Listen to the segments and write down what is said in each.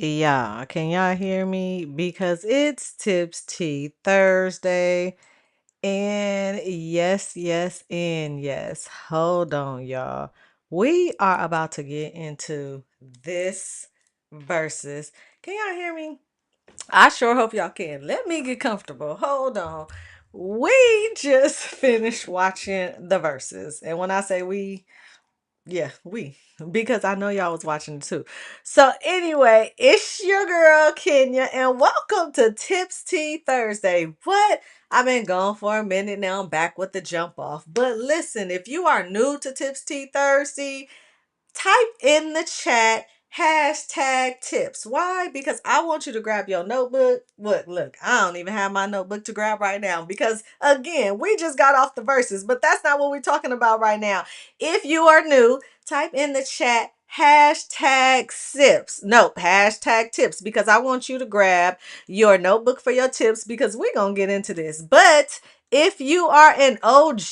Yeah, can y'all hear me? Because it's Tips Tea Thursday. And yes. Hold on, y'all. We are about to get into this versus. Can y'all hear me? I sure hope y'all can. Let me get comfortable. Hold on. We just finished watching the verses. And when I say we, yeah, because I know y'all was watching too. So anyway, it's your girl Kenya, and welcome to Tips Tea Thursday. What? I've been gone for a minute now. I'm back with the jump off. But listen, if you are new to Tips Tea Thursday, type in the chat hashtag tips. Why? Because I want you to grab your notebook. Look, I don't even have my notebook to grab right now because, again, we just got off the verses, but that's not what we're talking about right now. If you are new, type in the chat hashtag sips. No, hashtag tips because I want you to grab your notebook for your tips because we're going to get into this. But if you are an OG,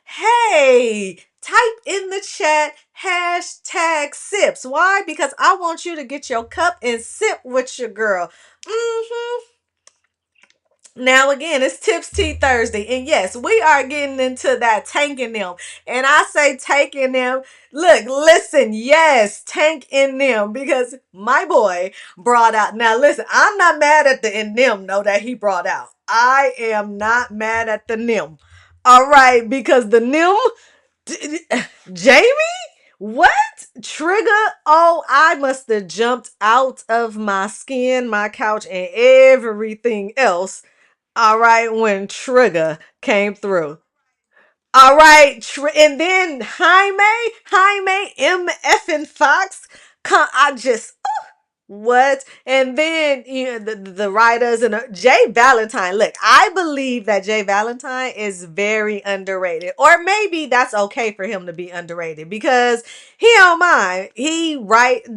hey, type in the chat hashtag sips. Why? Because I want you to get your cup and sip with your girl. Now again, it's Tips Tea Thursday, and yes, we are getting into that tanking them. And I say tanking them. Look, listen, yes, tank in them because my boy brought out. Now listen, I'm not mad at the in them though that he brought out. I am not mad at the nim. All right, because the nim, Jamie. What? Trigger? Oh, I must have jumped out of my skin, my couch, and everything else. All right, when Trigger came through. All right, and then Jaime, MF and Fox. I just what? And then the writers and Jay Valentine. Look, I believe that Jay Valentine is very underrated, or maybe that's okay for him to be underrated because he don't mind. He write.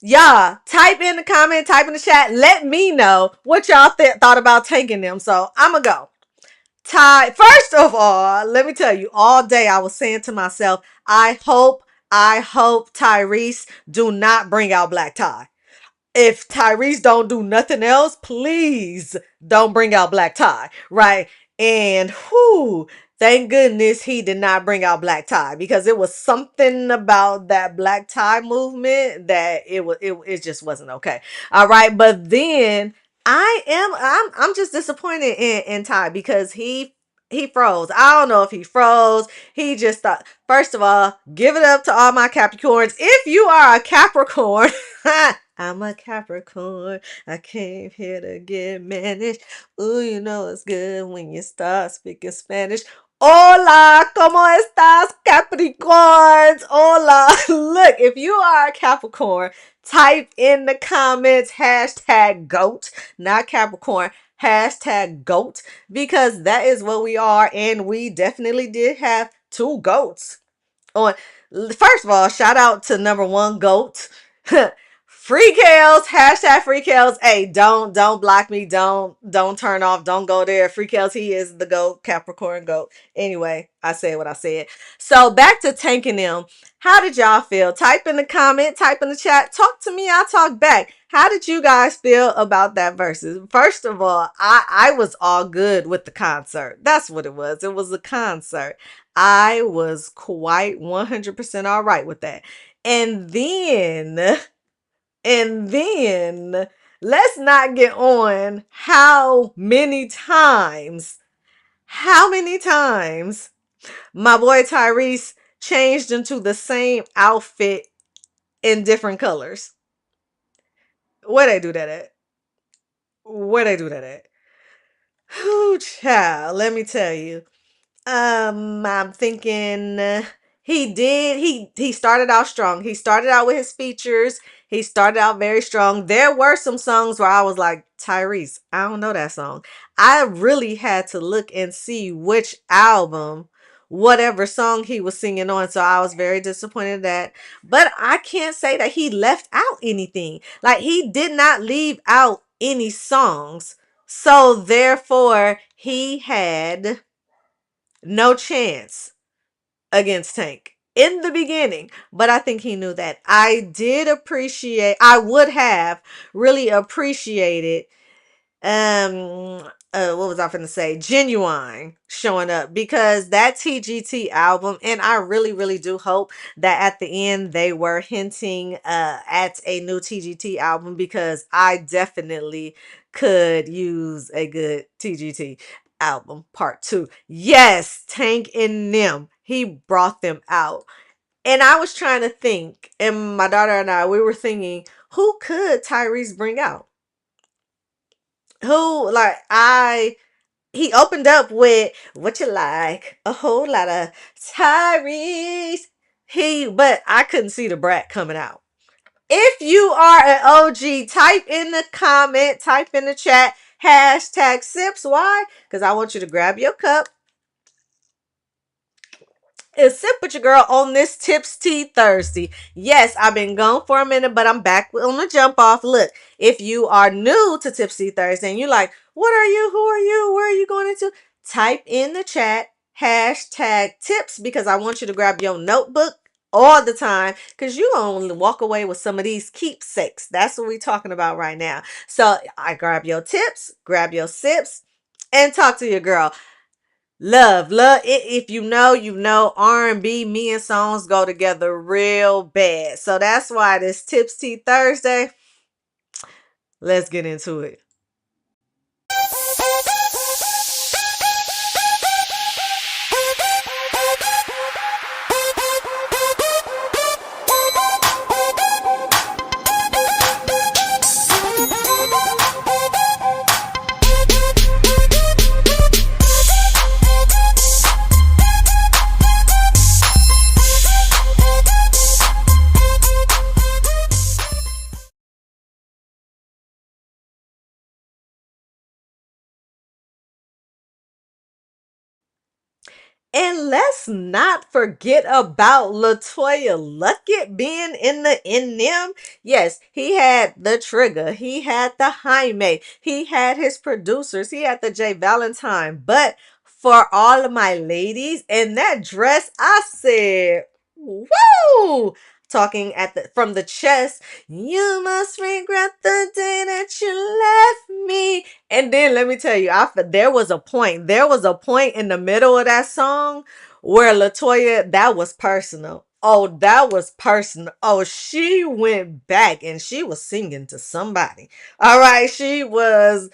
Y'all type in the comment, type in the chat. Let me know what y'all thought about taking them. So I'ma go. Ty, first of all, let me tell you, all day I was saying to myself, I hope Tyrese do not bring out Black Tie. If Tyrese don't do nothing else, please don't bring out Black Tie, right? And whoo, thank goodness he did not bring out Black Tie because it was something about that Black Tie movement that it just wasn't okay. All right, but then I'm just disappointed in Ty because he froze. I don't know if he froze. He just thought, first of all, give it up to all my Capricorns. If you are a Capricorn, I'm a Capricorn. I came here to get managed. Ooh, you know it's good when you start speaking Spanish. Hola, ¿cómo estás, Capricorns? Hola. Look, if you are a Capricorn, type in the comments hashtag GOAT, not Capricorn, hashtag GOAT, because that is what we are. And we definitely did have two goats on. First of all, shout out to number one goat. Free Kales, hashtag Free Kales. Hey, don't block me. Don't turn off. Don't go there. Free Kales, he is the goat, Capricorn goat. Anyway, I said what I said. So back to tanking them. How did y'all feel? Type in the comment, type in the chat. Talk to me. I'll talk back. How did you guys feel about that versus? First of all, I was all good with the concert. That's what it was. It was a concert. I was quite 100% all right with that. And then let's not get on how many times my boy Tyrese changed into the same outfit in different colors. Where they do that at? Where they do that at? Whoo, child, let me tell you. I'm thinking he started out strong. He started out with his features. He started out very strong. There were some songs where I was like, Tyrese, I don't know that song. I really had to look and see which album, whatever song he was singing on. So I was very disappointed in that. But I can't say that he left out anything. Like he did not leave out any songs. So therefore, he had no chance against Tank. in the beginning, but I think he knew that. I would have really appreciated what was I finna say, Genuine showing up, because that TGT album, and I really really do hope that at the end they were hinting at a new TGT album, because I definitely could use a good TGT album part 2. Yes, Tank and them, he brought them out. And I was trying to think, and my daughter and I, we were thinking, who could Tyrese bring out? Who, like, he opened up with "What You Like," a whole lot of Tyrese. But I couldn't see the brat coming out. If you are an OG, type in the comment, type in the chat, hashtag sips. Why? Because I want you to grab your cup and sip with your girl on this Tips Tea Thursday. Yes, I've been gone for a minute, but I'm back on the jump off. Look, if you are new to Tips Tea Thursday and you're like, what are you? Who are you? Where are you going into? Type in the chat hashtag tips, because I want you to grab your notebook all the time, because you only walk away with some of these keepsakes. That's what we're talking about right now. So I grab your tips, grab your sips, and talk to your girl. Love it. If you know, you know, R&B, me and songs go together real bad. So that's why this Tips Tea Thursday, let's get into it. And let's not forget about Latoya Luckett being in the in them. Yes, he had the Trigger, he had the Jaime, he had his producers, he had the J Valentine. But for all of my ladies in that dress, I said, woo! Talking at the from the chest, you must regret the day that you left me. And then let me tell you, there was a point in the middle of that song where Latoya, that was personal. Oh, that was personal. Oh, she went back and she was singing to somebody. All right, she was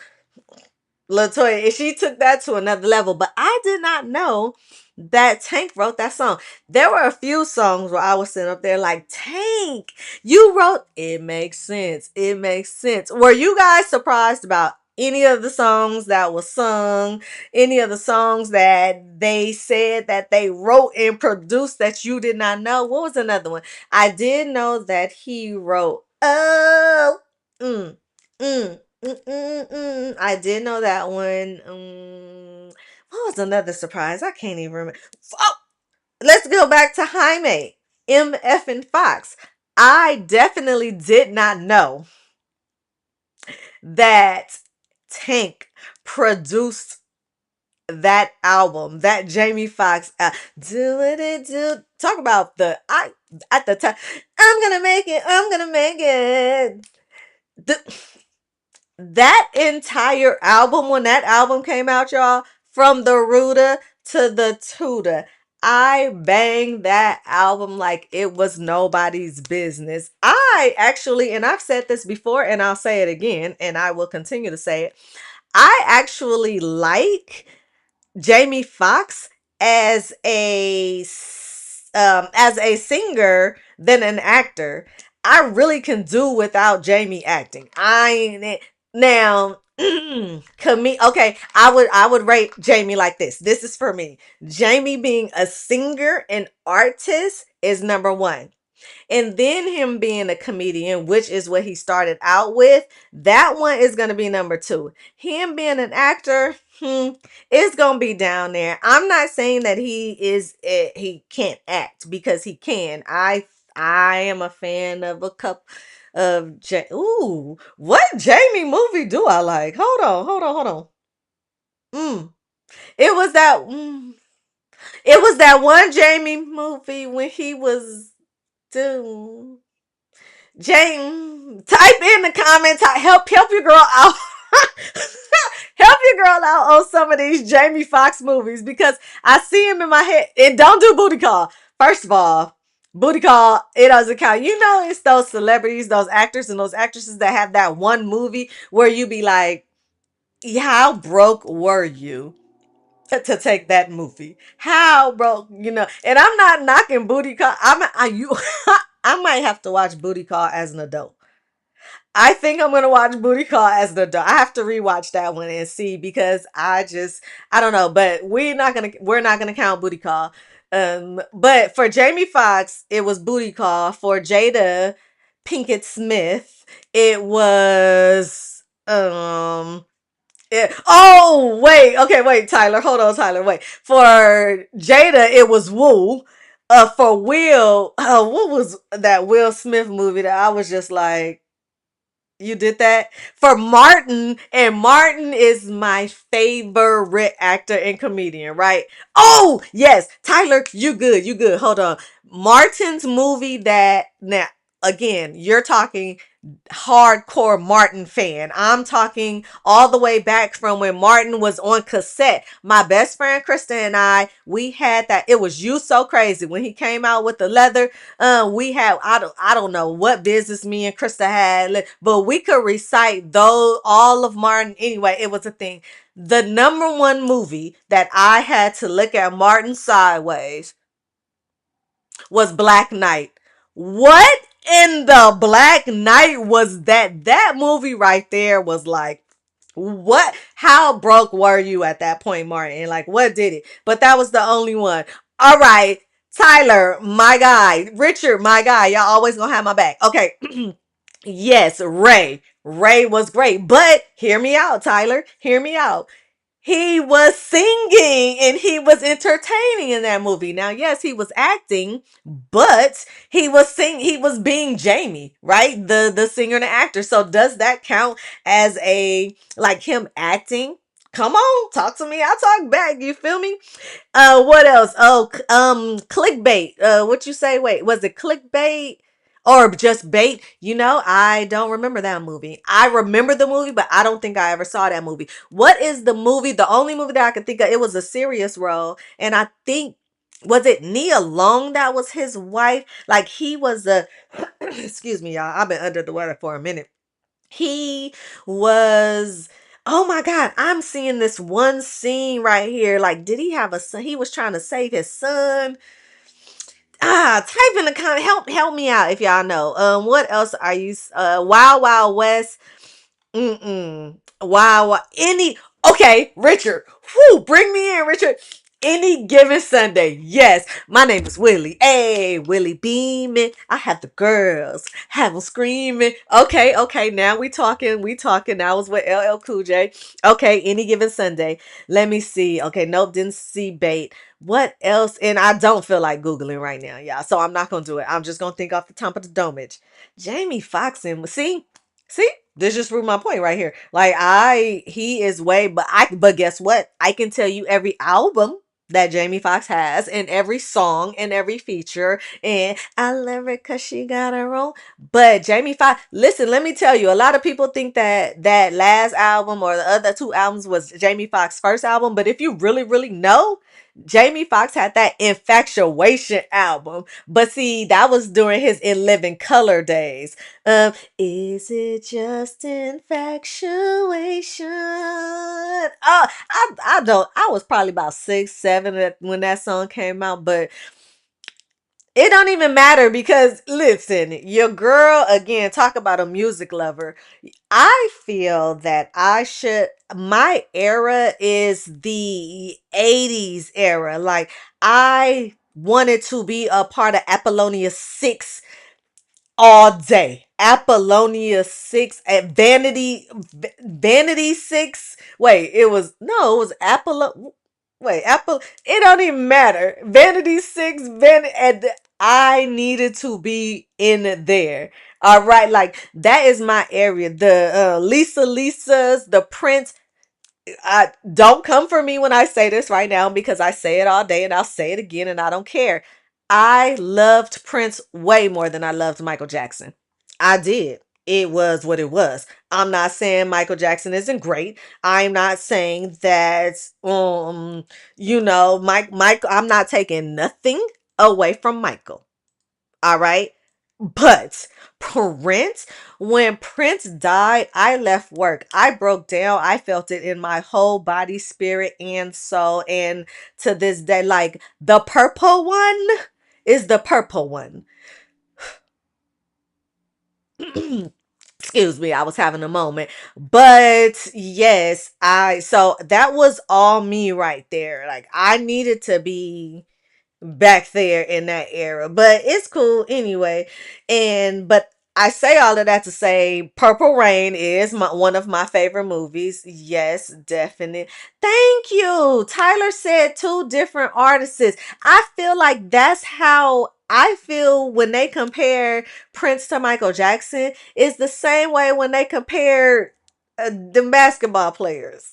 Latoya, and she took that to another level. But I did not know that Tank wrote that song. There were a few songs where I was sitting up there like, Tank, you wrote, it makes sense. It makes sense. Were you guys surprised about any of the songs that was sung? Any of the songs that they said that they wrote and produced that you did not know? What was another one? I did know that he wrote, oh, mm, mm, I did know that one. What was another surprise? I can't even remember. Oh, let's go back to Jaime, MF and Fox. I definitely did not know that Tank produced that album, that Jamie Foxx. Do it, do. Talk about the I at the time. I'm gonna make it. I'm gonna make it. The, that entire album, when that album came out, y'all, from the Ruda to the Tuda, I banged that album like it was nobody's business. I actually, and I've said this before and I'll say it again and I will continue to say it, I actually like Jamie Foxx as as a singer than an actor. I really can do without Jamie acting. I ain't now okay, I would rate Jamie like this. This is for me. Jamie being a singer and artist is number 1. And then him being a comedian, which is what he started out with, that one is going to be number 2. Him being an actor, it's going to be down there. I'm not saying that he can't act, because he can. I am a fan of a couple of Ooh, what Jamie movie do I like? Hold on. It was that It was that one Jamie movie when he was dude. James, type in the comments. Help your girl out. Help your girl out on some of these Jamie Foxx movies because I see him in my head. And don't do booty call. First of all, booty call, it doesn't count. You know, it's those celebrities, those actors, and those actresses that have that one movie where you be like, yeah, how broke were you to take that movie? How broke, And I'm not knocking booty call. I might have to watch booty call as an adult. I think I'm gonna watch Booty Call as an adult. I have to rewatch that one and see because I don't know, but we're not gonna count Booty Call. But for Jamie Foxx, it was Booty Call. For Jada Pinkett Smith, it was oh wait, okay, wait, Tyler, hold on, Tyler, wait. For Jada, it was Woo. For Will, what was that Will Smith movie that I was just like, you did that for Martin, and Martin is my favorite actor and comedian, right? Oh, yes, Tyler, you good, you good. Hold on. Martin's movie that now again, you're talking hardcore Martin fan. I'm talking all the way back from when Martin was on cassette. My best friend Krista and we had that. It was You So Crazy when he came out with the leather. We had I don't know what business me and Krista had, but we could recite though all of Martin anyway. It was a thing. The number one movie that I had to look at Martin sideways was Black Knight. What in the Black Knight was that? That movie right there was like, what? How broke were you at that point, Martin? Like, what did it? But that was the only one. All right, Tyler, my guy. Richard, my guy. Y'all always gonna have my back. Okay. Yes, Ray. Ray was great. But hear me out, Tyler. Hear me out. He was singing and he was entertaining in that movie. Now, yes, he was acting, but he was being Jamie, right? The singer and the actor. So does that count as a like him acting? Come on, talk to me. I'll talk back. You feel me? What else? Oh, clickbait. What you say? Wait, was it clickbait or just bait? I don't remember that movie. I remember the movie, but I don't think I ever saw that movie. What is the movie? The only movie that I could think of, it was a serious role, and I think was it Nia Long that was his wife? Like he was a excuse me, y'all. I've been under the weather for a minute. He was, oh my God, I'm seeing this one scene right here. Like, did he have a son? He was trying to save his son. Type in the comment. Help me out if y'all know. What else are you? Wild Wild West. Wow. Any. Okay, Richard. Whoo, bring me in, Richard. Any given Sunday. Yes. My name is Willie. Hey, Willie beaming. I have the girls. Have them screaming. Okay. Now we talking. We talking. I was with LL Cool J. Okay, any given Sunday. Let me see. Okay, nope, didn't see bait. What else? And I don't feel like Googling right now, y'all. So I'm not gonna do it. I'm just gonna think off the top of the domage. Jamie Foxx and see, this just proved my point right here. Like he is way, but guess what? I can tell you every album that Jamie Foxx has and every song and every feature. And I love her because she got her own. But Jamie Foxx, listen, let me tell you, a lot of people think that that last album or the other two albums was Jamie Foxx's first album. But if you really, really know, Jamie Foxx had that Infatuation album. But see, that was during his In Living Color days. Is it just infatuation? Oh, I don't. I was probably about 6, 7 when that song came out, but it don't even matter because listen, your girl again. Talk about a music lover. I feel that my era is the 80s era. Like I wanted to be a part of Apollonia 6 all day. Apollonia 6 at Vanity 6. Wait, it was Apollo. Wait, Apple. It don't even matter. Vanity 6, and I needed to be in there. All right, like that is my area. The Lisas, the Prince. I don't come for me when I say this right now because I say it all day and I'll say it again and I don't care. I loved Prince way more than I loved Michael Jackson. I did. It was what it was. I'm not saying Michael Jackson isn't great. I'm not saying that Mike I'm not taking nothing away from Michael. All right? But Prince, when Prince died, I left work. I broke down. I felt it in my whole body, spirit, and soul. And to this day, like the purple one is the purple one. Excuse me, I was having a moment. But yes, so that was all me right there. Like I needed to be back there in that era. But it's cool anyway. But I say all of that to say Purple Rain is one of my favorite movies. Yes, definite. Thank you. Tyler said two different artists. I feel like that's how I feel when they compare Prince to Michael Jackson. It's the same way when they compare the basketball players.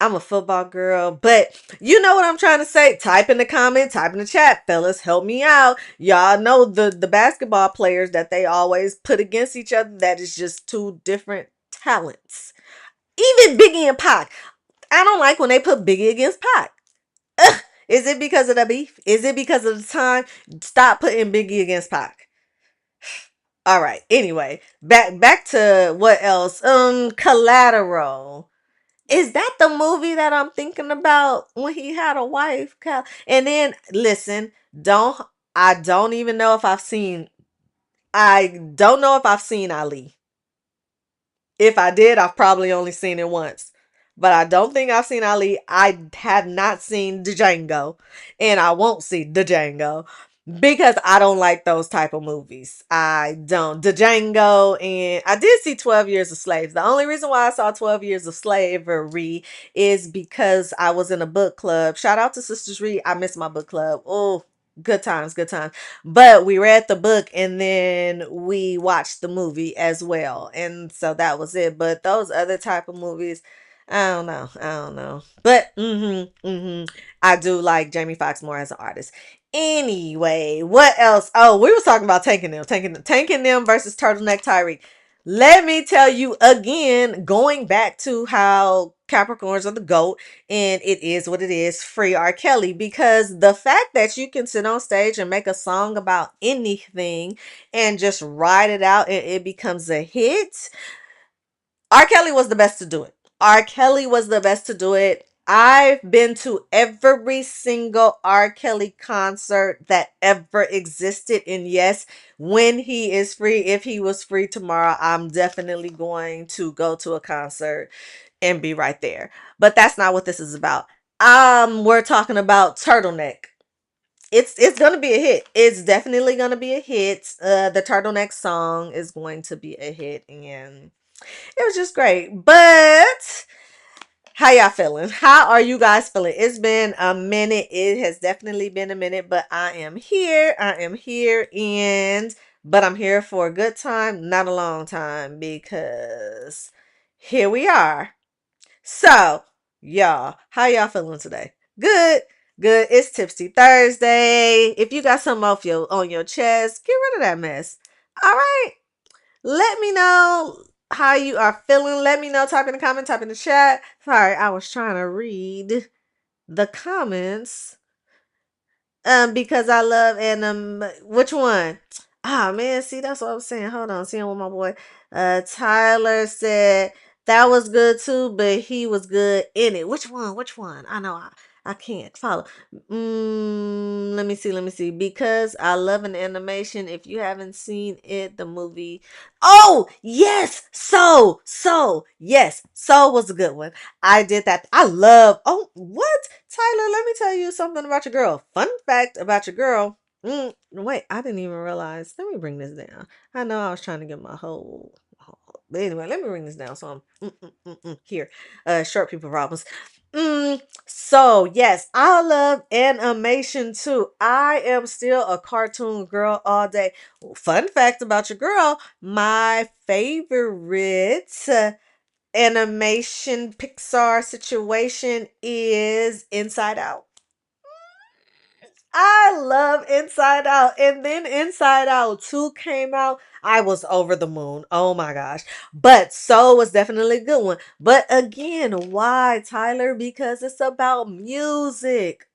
I'm a football girl, but you know what I'm trying to say. Type in the comment, type in the chat, fellas. Help me out. Y'all know the basketball players that they always put against each other. That is just two different talents. Even Biggie and Pac. I don't like when they put Biggie against Pac. Ugh. Is it because of the beef? Is it because of the time? Stop putting Biggie against Pac. All right. Anyway, back to what else? Collateral. Is that the movie that I'm thinking about when he had a wife? And then listen, don't I don't even know if I don't know if I've seen Ali. If I did, I've probably only seen it once. But I don't think I've seen Ali. I have not seen Django. And I won't see Django because I don't like those type of movies. I don't. Django, and I did see 12 Years of Slaves. The only reason why I saw 12 Years of Slavery is because I was in a book club. Shout out to Sisters Read. I miss my book club. Oh, good times, good times. But we read the book and then we watched the movie as well. And so that was it. But those other type of movies, I don't know. I don't know. But I do like Jamie Foxx more as an artist. Anyway, what else? Oh, we was talking about tanking them versus Turtleneck Tyreek. Let me tell you again, going back to how Capricorns are the GOAT, and it is what it is, free R. Kelly, because the fact that you can sit on stage and make a song about anything and just write it out and it becomes a hit. R. Kelly was the best to do it. R. Kelly was the best to do it. I've been to every single R. Kelly concert that ever existed. And yes, when he is free, if he was free tomorrow, I'm definitely going to go to a concert and be right there. But that's not what this is about. We're talking about Turtleneck. It's gonna be a hit. It's definitely gonna be a hit. The Turtleneck song is going to be a hit, and it was just great. But how y'all feeling? How are you guys feeling? It's been a minute. It has definitely been a minute, but I am here. I am here, and but I'm here for a good time, not a long time, because here we are. So, y'all, how y'all feeling today? Good. Good. It's Tipsy Thursday. If you got something off on your chest, get rid of that mess. All right. Let me know how you are feeling. Let me know. Type in the comment, type in the chat. Sorry, I was trying to read the comments. Because I love which one? Ah man, see that's what I was saying. Hold on, seeing what my boy Tyler said that was good too, but he was good in it. Which one? Which one? I know I can't follow. Let me see, let me see. Because I love an animation. If you haven't seen it, the movie. Oh yes, yes, so was a good one. I did that. I love. Oh, what? Tyler, let me tell you something about your girl. Fun fact about your girl. Wait, I didn't even realize. Let me bring this down. I know I was trying to get my whole. But anyway, let me bring this down. So I'm here. Short people problems. So yes, I love animation too. I am still a cartoon girl all day. Fun fact about your girl, my favorite animation Pixar situation is Inside Out. I love Inside Out. And then Inside Out 2 came out. I was over the moon. Oh my gosh. But Soul was definitely a good one. But again, why, Tyler? Because it's about music.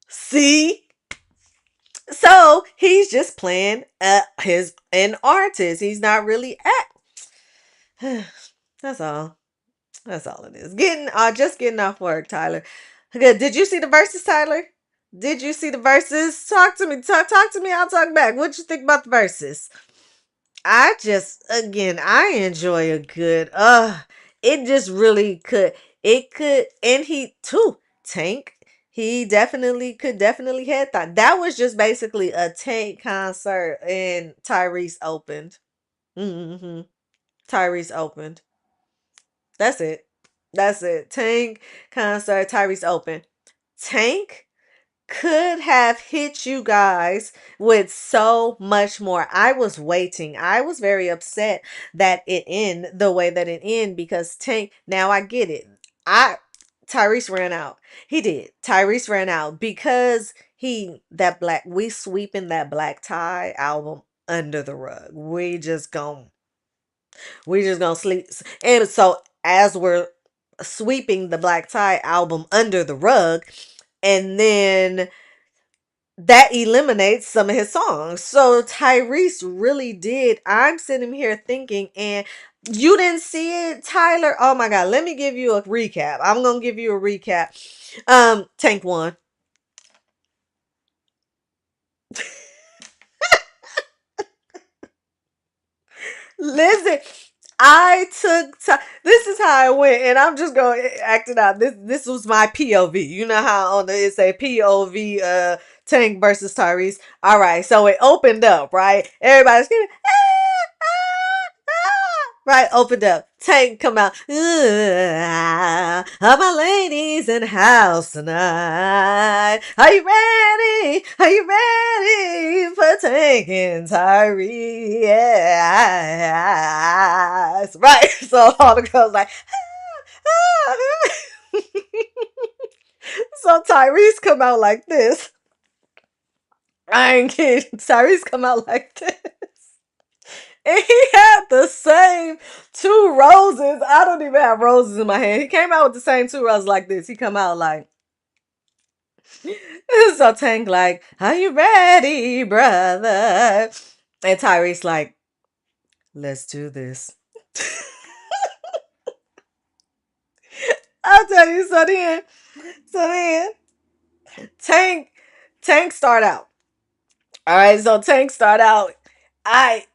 See? So he's just playing his an artist. He's not really act. That's all. That's all it is. Just getting off work, Tyler. Good. Did you see the verses, Tyler? Did you see the verses? Talk to me. Talk to me. I'll talk back. What you think about the verses? I just again I enjoy a good it just really could it could and he too Tank he definitely had that was just basically a Tank concert and Tyrese opened. Mm-hmm. Tyrese opened. That's it. That's it. Tank concert, Tyrese opened. Tank could have hit you guys with so much more. I was waiting. I was very upset that it ended the way that it ended because Tank, now I get it. I Tyrese ran out. He did. Tyrese ran out because we sweeping that Black Tie album under the rug. We just gonna sleep. And so as we're sweeping the Black Tie album under the rug, and then that eliminates some of his songs. So Tyrese really did. I'm sitting here thinking, and you didn't see it, Tyler. Oh my God. Let me give you a recap. I'm gonna give you a recap. Tank won. Listen, this is how it went, and I'm just gonna act it out. This was my POV. You know how on the it's a POV Tank versus Tyrese. All right, so it opened up, right? Everybody's screaming, right, opened up. Tank come out. All my ladies in the house tonight. Are you ready? Are you ready for Tank and Tyrese? Yes. Right. So all the girls like, so Tyrese come out like this. I ain't kidding. Tyrese come out like this. And he had the same two roses. I don't even have roses in my hand. He came out with the same two roses like this. He come out like so Tank like, are you ready, brother? And Tyrese like, let's do this. I'll tell you. So then, Tank, Tank start out. All right, so Tank start out. I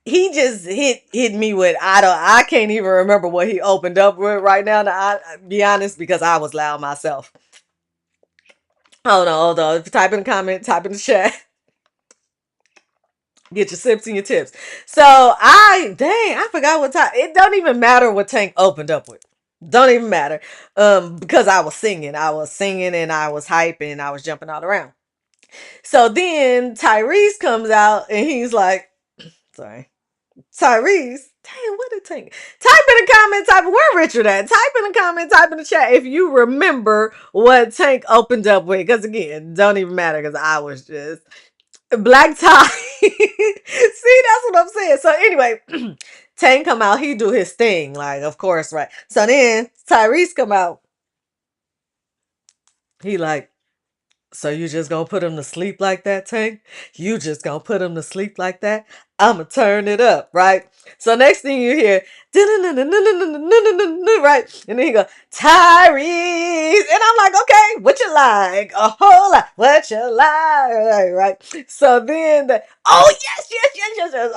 he just hit me with I can't even remember what he opened up with right now. I be honest because I was loud myself. Hold on. Type in the comment, type in the chat. Get your sips and your tips. So I forgot what time. It don't even matter what Tank opened up with. Don't even matter. Because I was singing. I was singing and I was hyping. I was jumping all around. So then Tyrese comes out and he's like, sorry. Tyrese. Damn, what did Tank? Type in the comment, where Richard at? Type in the comment, type in the chat if you remember what Tank opened up with. Because again, don't even matter because I was just Black Tie. See, that's what I'm saying. So anyway, Tank come out, he do his thing, like of course, right? So then Tyrese come out, he like, so you just gonna put him to sleep like that, Tank? You just gonna put him to sleep like that? I'ma turn it up, right? So next thing you hear, right? And then he go, Tyrese. And I'm like, okay, what you like? A whole lot. What you like? Right? So then oh yes.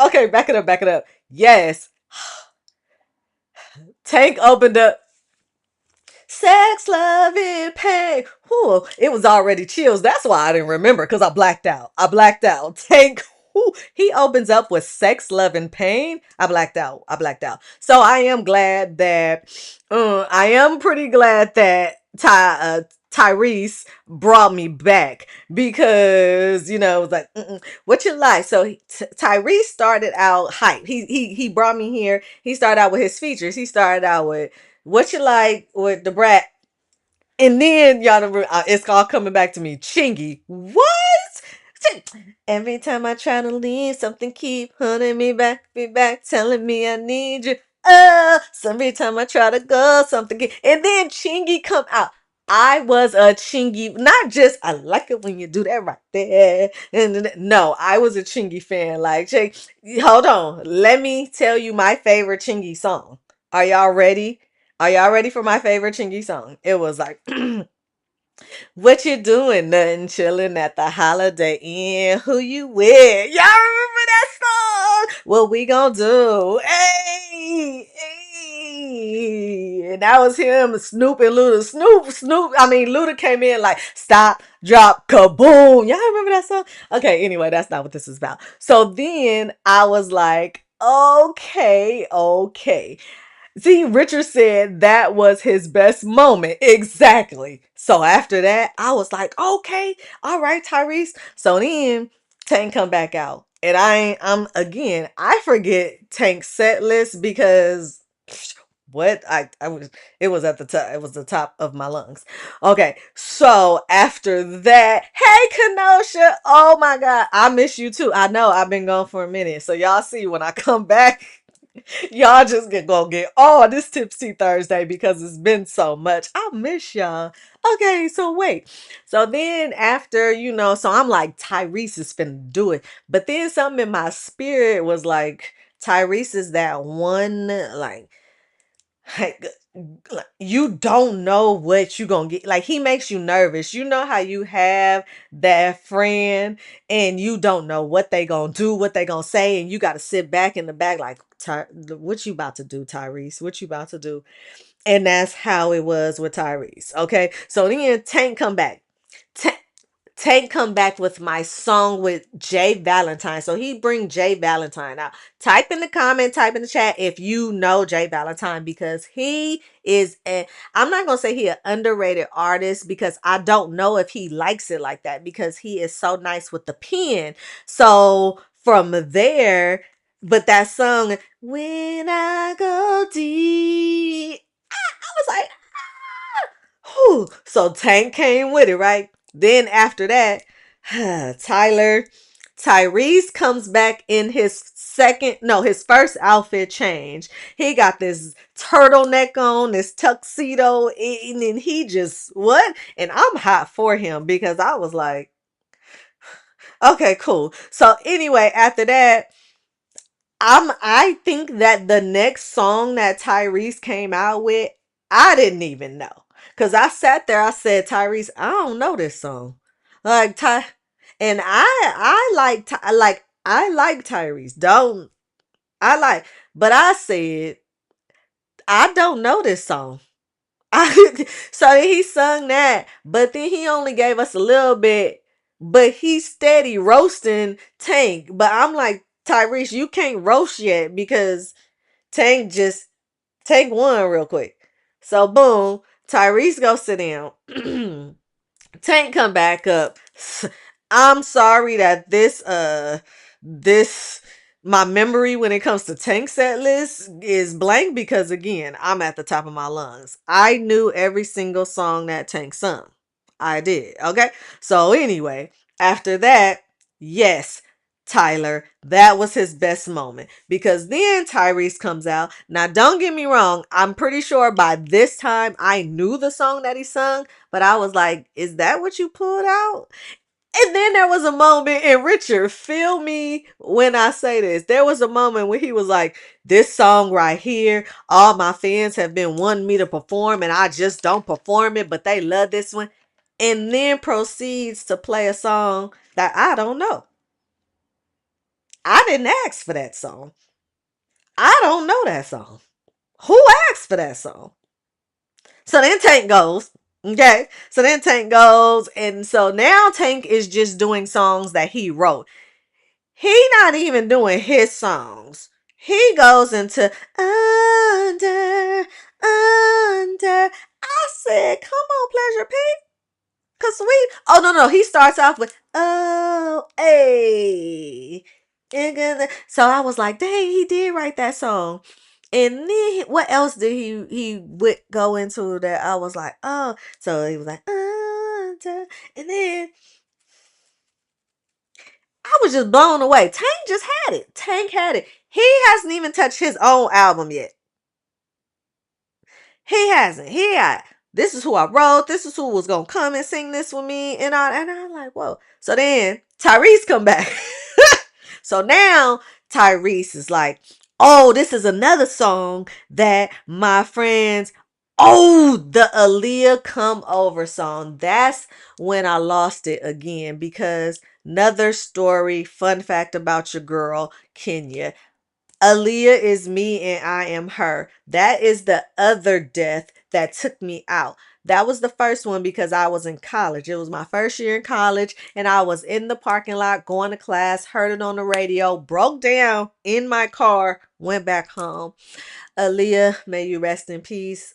Okay, back it up. Yes. Tank opened up. Sex, love, and pain. Whew, it was already chills. That's why I didn't remember because I blacked out. Tank. Whew, he opens up with sex, love, and pain. I blacked out. So I am glad that. I am pretty glad that Tyrese brought me back because it was like, what you like? So Tyrese started out hype. He brought me here. He started out with his features. He started out with what you like with the brat, and then y'all, it's all coming back to me. Chingy, what? Every time I try to leave, something keep hunting me back, telling me I need you. So every time I try to go, something and then Chingy come out. I was a Chingy, not just I like it when you do that right there. And no, I was a Chingy fan. Like, hold on, let me tell you my favorite Chingy song. Are y'all ready? Are y'all ready for my favorite Chingy song? It was like. What you doing? Nothing, chilling at the Holiday Inn. Who you with? Y'all remember that song? What we gonna do? Hey, hey. And that was him, Snoop and Luda. Snoop. I mean, Luda came in like, stop, drop, kaboom. Y'all remember that song? Okay, anyway, that's not what this is about. So then I was like, okay. See, Richard said that was his best moment. Exactly. So after that, I was like, okay, all right, Tyrese. So then Tank come back out. And I'm again, I forget Tank's set list because what I was it was at the top, it was the top of my lungs. Okay, so after that, hey Kenosha, oh my god, I miss you too. I know I've been gone for a minute. So y'all see when I come back, y'all just gonna get all this tipsy Thursday because it's been so much. I miss y'all. Okay, so wait. So then after, so I'm like, Tyrese is finna do it. But then something in my spirit was like, Tyrese is that one, like you don't know what you gonna get. Like, he makes you nervous. You know how you have that friend and you don't know what they gonna do, what they gonna say, and you gotta sit back in the back like, what you about to do, Tyrese? What you about to do? And that's how it was with Tyrese. Okay, so then Tank come back. Tank come back with my song with Jay Valentine. So he bring Jay Valentine out. Type in the comment, type in the chat if you know Jay Valentine, because he is I'm not gonna say he an underrated artist because I don't know if he likes it like that because he is so nice with the pen. So from there, but that song, When I Go Deep, I was like, whew. So Tank came with it, right? Then after that, Tyrese comes back in his first outfit change. He got this turtleneck on, this tuxedo, and then he just, what? And I'm hot for him because I was like, okay, cool. So anyway, after that, I think that the next song that Tyrese came out with, I didn't even know. Cause I sat there, I said, Tyrese, I don't know this song. Like and I like Tyrese. Don't I like but I said, I don't know this song. So he sung that, but then he only gave us a little bit, but he steady roasting Tank. But I'm like, Tyrese, you can't roast yet because Tank just take one real quick. So boom, Tyrese go sit down. Tank come back up. I'm sorry that this my memory when it comes to Tank set list is blank because again, I'm at the top of my lungs. I knew every single song that Tank sung. I did. Okay. So anyway, after that, yes, Tyler, that was his best moment because then Tyrese comes out. Now, don't get me wrong. I'm pretty sure by this time I knew the song that he sung, but I was like, is that what you pulled out? And then there was a moment, and Richard, feel me when I say this. There was a moment when he was like, this song right here, all my fans have been wanting me to perform, and I just don't perform it, but they love this one. And then proceeds to play a song that I don't know. I didn't ask for that song. I don't know that song. Who asked for that song? So then Tank goes. Okay. So then Tank goes. And so now Tank is just doing songs that he wrote. He not even doing his songs. He goes into under. I said, come on, Pleasure P. Cause we, oh no, no, he starts off with, oh, hey. So I was like, dang, he did write that song. And then what else did he would go into that I was like, oh, so he was like, and then I was just blown away. Tank just had it. Tank had it. He hasn't even touched his own album yet. He hasn't. He had. This is who I wrote. This is who was gonna come and sing this with me and all. And I'm like, whoa. So then Tyrese come back. So now Tyrese is like, oh, this is another song that my friends. Oh, the Aaliyah Come Over song. That's when I lost it again because another story, fun fact about your girl, Kenya. Aaliyah is me and I am her. That is the other death that took me out. That was the first one because I was in college. It was my first year in college and I was in the parking lot going to class, heard it on the radio, broke down in my car, went back home. Aaliyah, may you rest in peace.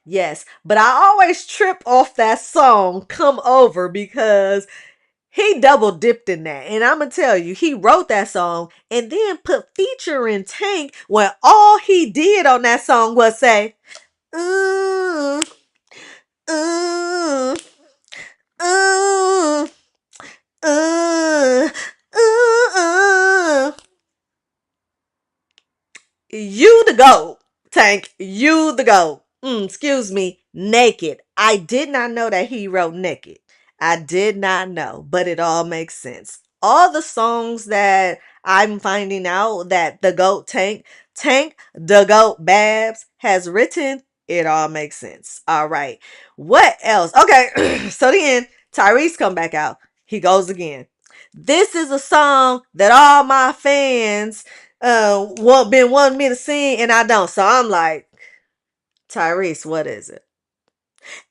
Yes, but I always trip off that song Come Over because he double dipped in that. And I'm going to tell you, he wrote that song and then put featuring Tank when all he did on that song was say, ooh, ooh, ooh, ooh, ooh. You the goat, Tank. You the goat. Excuse me, naked. I did not know that he wrote naked. I did not know, but it all makes sense. All the songs that I'm finding out that the goat Tank, the goat Babs has written, it all makes sense. All right. What else? Okay. So then Tyrese come back out. He goes again. This is a song that all my fans what been wanting me to sing and I don't. So I'm like, Tyrese, what is it?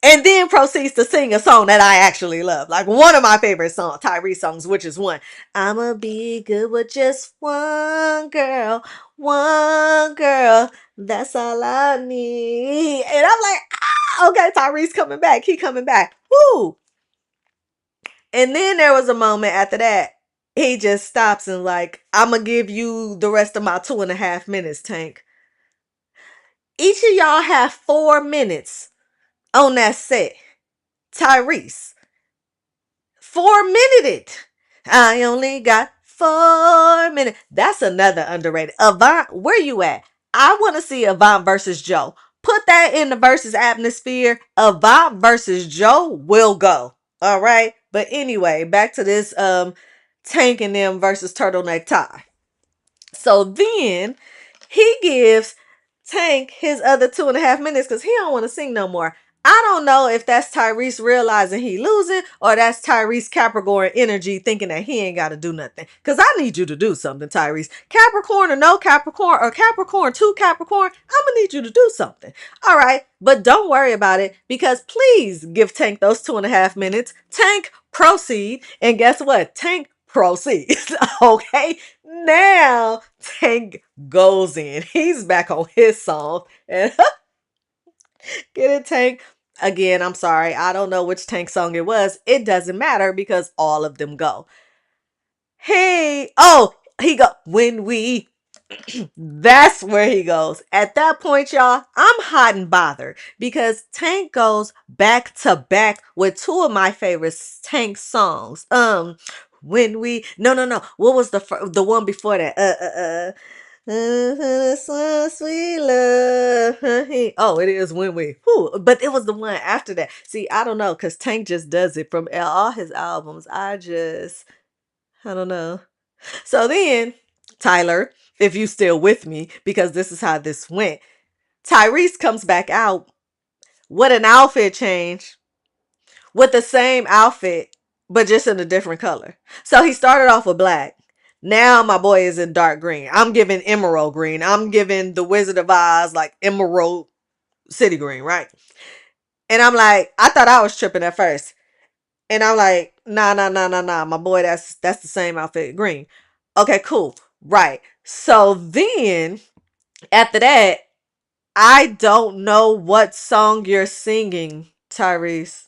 And then proceeds to sing a song that I actually love. Like one of my favorite songs, Tyrese songs, which is one. I'ma be good with just one girl. One girl. That's all I need. And I'm like, okay, Tyrese coming back. He coming back. Woo. And then there was a moment after that. He just stops and like, I'ma give you the rest of my 2.5 minutes, Tank. Each of y'all have 4 minutes on that set. Tyrese, 4 minute it. I only got 4 minutes. That's another underrated. Avant, where you at? I want to see Avant versus Joe. Put that in the versus atmosphere. Avant versus Joe will go. All right. But anyway, back to this Tank and them versus Turtleneck Tie. So then he gives Tank his other 2.5 minutes because he don't want to sing no more. I don't know if that's Tyrese realizing he losing or that's Tyrese Capricorn energy thinking that he ain't got to do nothing. Because I need you to do something, Tyrese. Capricorn or no Capricorn or Capricorn to Capricorn, I'm going to need you to do something. All right. But don't worry about it because please give Tank those 2.5 minutes. Tank, proceed. And guess what? Tank proceeds. Okay. Now Tank goes in. He's back on his song. And get it, Tank? Again, I'm sorry. I don't know which Tank song it was. It doesn't matter because all of them go. Hey, oh, he go when we. That's where he goes. At that point, y'all, I'm hot and bothered because Tank goes back to back with two of my favorite Tank songs. When we no no no, what was the one before that? Sweet love. Oh, it is when we. Whew. But it was the one after that. See, I don't know, cause Tank just does it from all his albums. I don't know. So then, Tyler, if you still with me, because this is how this went. Tyrese comes back out with an outfit change, with the same outfit, but just in a different color. So he started off with black. Now my boy is in dark green. I'm giving emerald green. I'm giving the Wizard of Oz like emerald city green, right? And I'm like, I thought I was tripping at first. And I'm like, nah, nah, nah, nah, nah. My boy, that's the same outfit, green. Okay, cool. Right. So then after that, I don't know what song you're singing, Tyrese.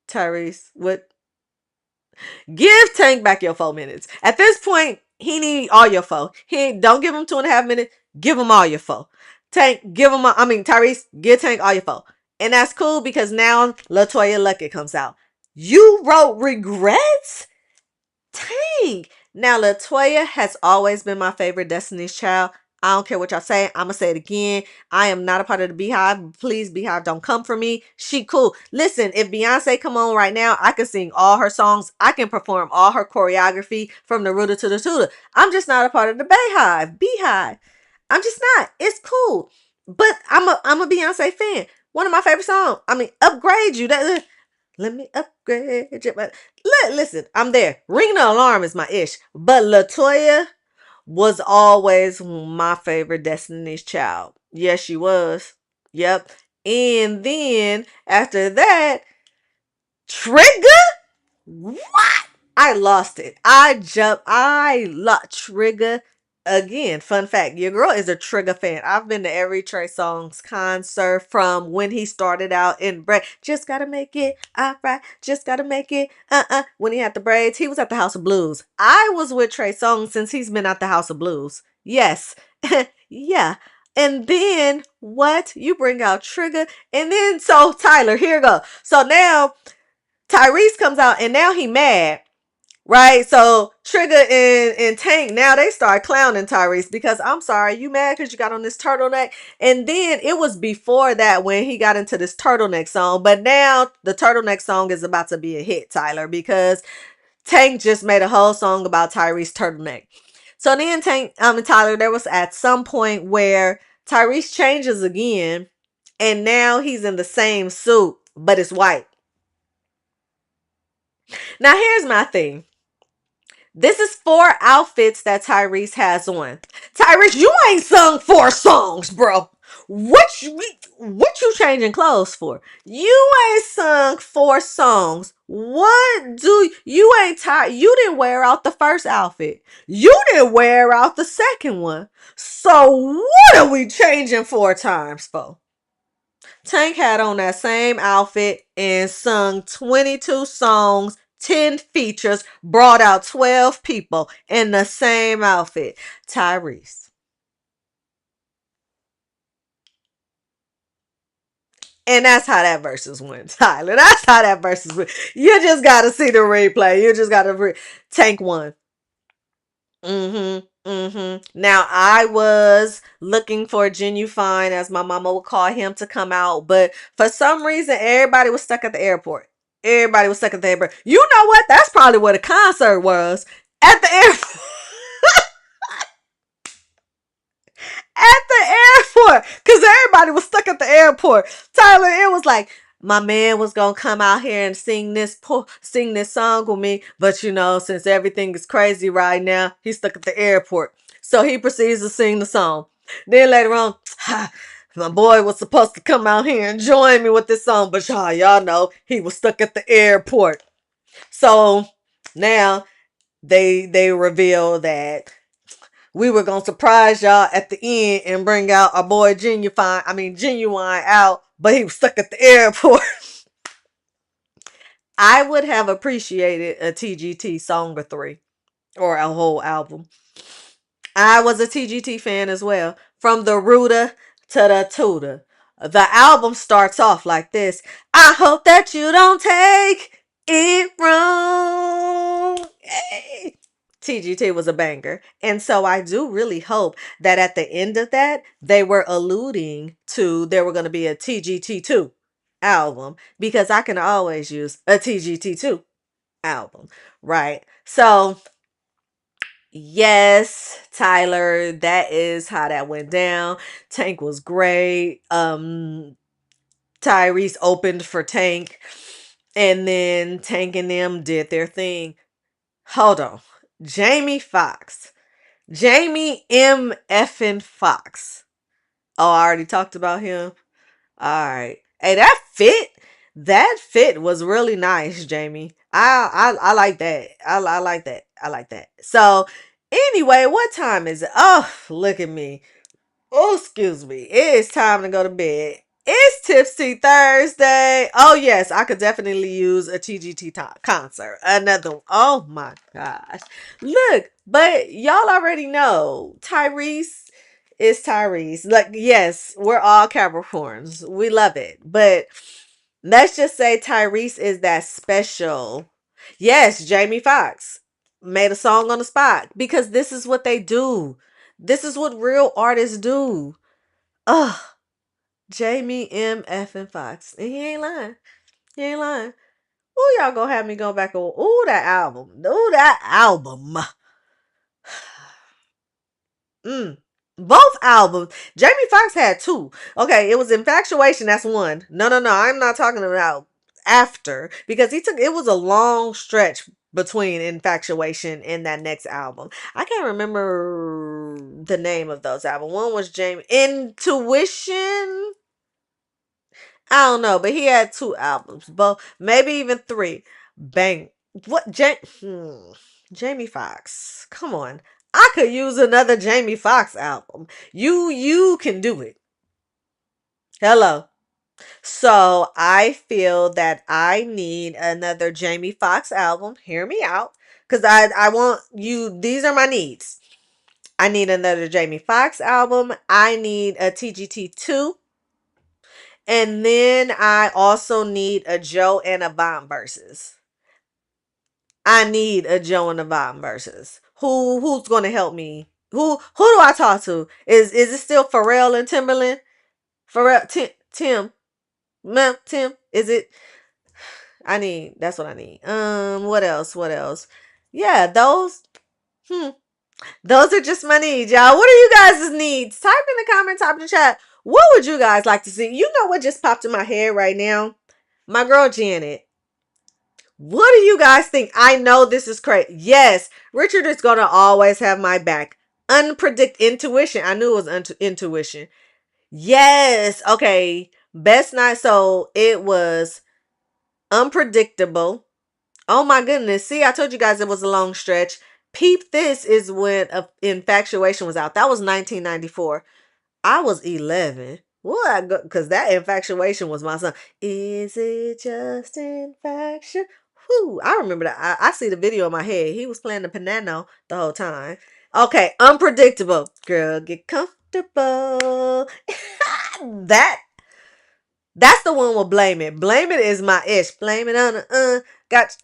Tyrese, what? Give Tank back your 4 minutes. At this point, he need all your four. Don't give him 2.5 minutes. Give him all your four. Tank, give him. Tyrese, give Tank all your four. And that's cool because now Latoya Luckett comes out. You wrote regrets? Tank. Now, Latoya has always been my favorite Destiny's Child. I don't care what y'all say. I'm going to say it again. I am not a part of the Beehive. Please, Beehive, don't come for me. She cool. Listen, if Beyonce come on right now, I can sing all her songs. I can perform all her choreography from the rooter to the tutor. I'm just not a part of the Beehive. I'm just not. It's cool. But I'm a Beyonce fan. One of my favorite songs. Upgrade you. Let me upgrade you. Listen, I'm there. Ring the alarm is my ish. But Latoya was always my favorite Destiny's Child. Yes, she was. Yep. And then after that, Trigger? What? I lost it. I lost Trigger again. Fun fact, your girl is a Trigger fan. I've been to every Trey Songz concert from when he started out in braid. Just gotta make it, alright. Just gotta make it, When he had the braids, he was at the House of Blues. I was with Trey Songz since he's been at the House of Blues. Yes. Yeah. And then what? You bring out Trigger. And then so Tyler, here you go. So now Tyrese comes out and now he mad. Right? So Trigger and Tank, now they start clowning Tyrese because I'm sorry, you mad because you got on this turtleneck? And then it was before that when he got into this turtleneck song. But now the turtleneck song is about to be a hit, Tyler, because Tank just made a whole song about Tyrese turtleneck. So then Tyler, there was at some point where Tyrese changes again and now he's in the same suit, but it's white. Now here's my thing. This is 4 outfits that Tyrese has on. Tyrese, you ain't sung 4 songs, bro. What you changing clothes for? You ain't sung 4 songs. What do you ain't tired? You didn't wear out the first outfit. You didn't wear out the second one. So what are we changing 4 times for? Tank had on that same outfit and sung 22 songs, 10 features, brought out 12 people in the same outfit. Tyrese. And that's how that versus went, Tyler. That's how that versus went. You just got to see the replay. You just got to Tank won. Now I was looking for Genuine, as my mama would call him, to come out, but for some reason everybody was stuck at the airport. Everybody was stuck at the airport. You know what? That's probably where the concert was. At the airport. At the airport. Because everybody was stuck at the airport. Tyler, it was like, my man was gonna come out here and sing this song with me, but since everything is crazy right now, he's stuck at the airport. So he proceeds to sing the song. Then later on, my boy was supposed to come out here and join me with this song, but y'all know he was stuck at the airport. So now they reveal that we were gonna surprise y'all at the end and bring out our boy Genuine out, but he was stuck at the airport. I would have appreciated a TGT song or 3 or a whole album. I was a TGT fan as well. From the rooter to the tutor. The album starts off like this. I hope that you don't take it wrong. Hey. TGT was a banger. And so I do really hope that at the end of that, they were alluding to there were going to be a TGT2 album, because I can always use a TGT2 album, right? So yes, Tyler, that is how that went down. Tank was great. Tyrese opened for Tank, and then Tank and them did their thing. Hold on. Jamie Foxx. Jamie M. effing Foxx. Oh, I already talked about him. All right. Hey, that fit was really nice, Jamie. I like that. I like that. I like that. So anyway, what time is it? Oh, look at me. Oh, excuse me. It is time to go to bed. It's Tipsy Thursday. Oh yes, I could definitely use a TGT concert. Another one. Oh my gosh. Look, but y'all already know Tyrese is Tyrese. Like, yes, we're all Capricorns. We love it. But let's just say Tyrese is that special. Yes, Jamie Foxx made a song on the spot because this is what they do. This is what real artists do. Ugh. Jamie M. F. and Fox. And he ain't lying. He ain't lying. Ooh, y'all gonna have me go back on. Ooh, that album. Ooh, that album. Mm. Both albums. Jamie Foxx had two. Okay, it was Infatuation. That's one. No, no, no. I'm not talking about after because it was a long stretch between Infatuation and that next album. I can't remember the name of those albums. One was Jamie Intuition. I don't know, but he had two albums, both maybe even three. Bang. What Jamie Foxx. Come on. I could use another Jamie Foxx album. You can do it. Hello. So I feel that I need another Jamie Foxx album. Hear me out. Cause I want you, these are my needs. I need another Jamie Foxx album. I need a TGT2. And then I also need a Joe and a Bomb versus. I need a Joe and a Bomb versus. Who's gonna help me? Who do I talk to? Is it still Pharrell and Timberland? Pharrell Tim. Ma'am, Tim. Is it that's what I need. What else? What else? Yeah, hmm. Those are just my needs, y'all. What are you guys' needs? Type in the comment, type in the chat. What would you guys like to see? You know what just popped in my head right now? My girl Janet. What do you guys think? I know this is crazy. Yes, Richard is going to always have my back. Intuition. I knew it was intuition. Yes. Okay. Best night. So it was unpredictable. Oh my goodness. See, I told you guys it was a long stretch. Peep This is when Infatuation was out. That was 1994. I was 11. What? Because that Infatuation was my song. Is it just infatuation? Whew, I remember that. I see the video in my head. He was playing the piano the whole time. Okay, Unpredictable. Girl, get comfortable. that that's the one with Blame It. Blame It is my ish. Blame It on got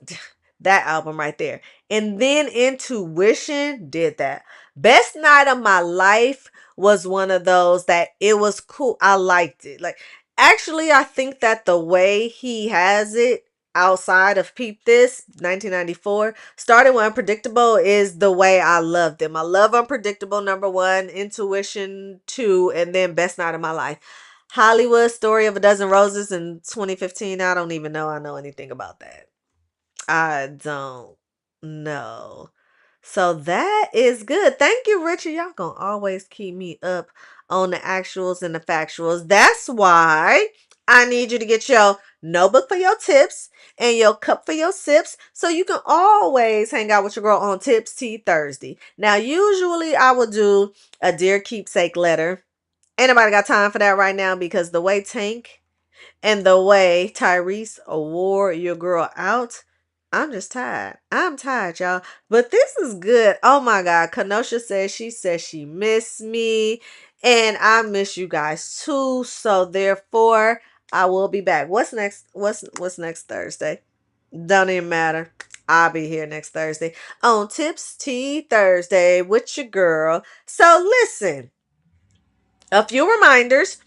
that album right there. And then Intuition did that. Best Night of My Life was one of those that it was cool. I liked it. Like, actually, I think that the way he has it outside of Peep This 1994 started with Unpredictable is the way I love them. I love Unpredictable number one, Intuition two, and then Best Night of My Life. Hollywood Story of a Dozen Roses in 2015. I don't even know I know anything about that. I don't know. So that is good. Thank you, Richard. Y'all gonna always keep me up on the actuals and the factuals. That's why I need you to get your notebook for your tips and your cup for your sips so you can always hang out with your girl on Tips Tea Thursday. Now, usually I will do a Dear Keepsake letter. Ain't nobody got time for that right now because the way Tank and the way Tyrese wore your girl out, I'm just tired. I'm tired, y'all. But this is good. Oh my God. Kenosha says she missed me. And I miss you guys too. So therefore, I will be back. What's next? What's next Thursday? Don't even matter. I'll be here next Thursday on Tips Tea Thursday with your girl. So listen. A few reminders.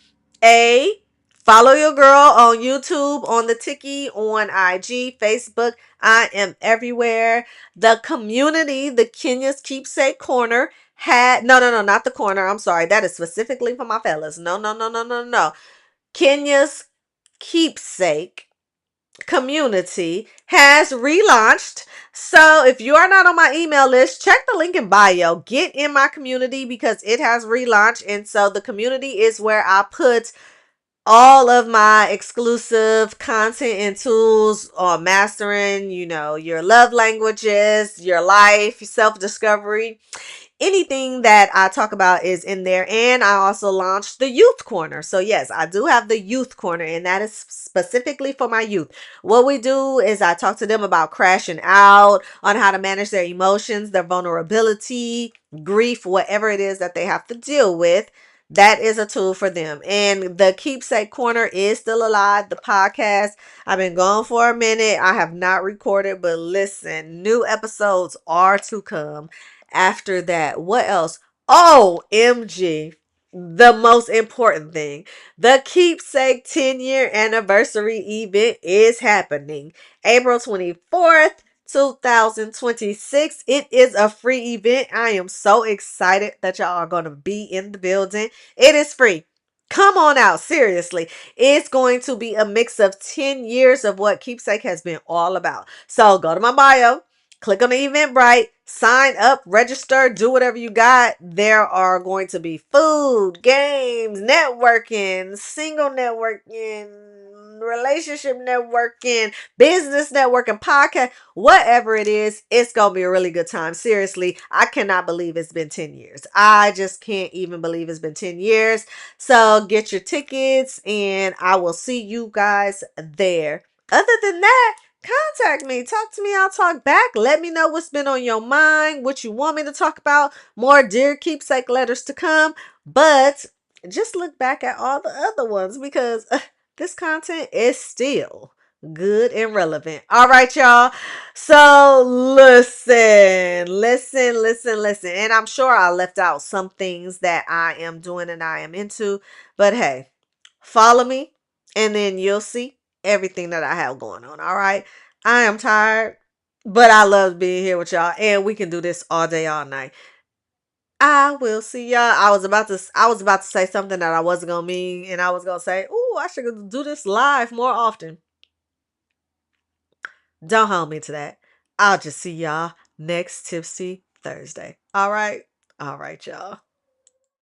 A, follow your girl on YouTube, on the Tiki, on IG, Facebook. I am everywhere. The community, the Kenya's Keepsake Corner had, no, not the corner. I'm sorry. That is specifically for my fellas. No. Kenya's Keepsake community has relaunched. So if you are not on my email list, check the link in bio. Get in my community because it has relaunched. And so the community is where I put all of my exclusive content and tools on mastering, your love languages, your life, self-discovery. anything that I talk about is in there. And I also launched the youth corner. So yes, I do have the youth corner, and that is specifically for my youth. What we do is I talk to them about crashing out, on how to manage their emotions, their vulnerability, grief, whatever it is that they have to deal with. That is a tool for them. And the Keepsake Corner is still alive. The podcast, I've been gone for a minute. I have not recorded, but listen, new episodes are to come after that. What else? Oh, MG. The most important thing. The Keepsake 10-year anniversary event is happening April 24th. 2026. It is a free event. I am so excited that y'all are going to be in the building. It is free. Come on out. Seriously. It's going to be a mix of 10 years of what Keepsake has been all about. So go to my bio, click on the Eventbrite, sign up, register, do whatever you got. There are going to be food, games, networking, single networking, relationship networking, business networking, podcast, whatever it is. It's going to be a really good time. Seriously, I cannot believe it's been 10 years. I just can't even believe it's been 10 years. So get your tickets and I will see you guys there. Other than that, contact me, talk to me, I'll talk back. Let me know what's been on your mind, what you want me to talk about. More Dear Keepsake letters to come, but just look back at all the other ones because this content is still good and relevant. All right, y'all. So listen. And I'm sure I left out some things that I am doing and I am into, but hey, follow me and then you'll see everything that I have going on. All right. I am tired, but I love being here with y'all and we can do this all day, all night. I will see y'all. I was about to say something that I wasn't gonna mean, and I was gonna say, "Ooh, I should do this live more often." Don't hold me to that. I'll just see y'all next Tipsy Thursday. All right, y'all.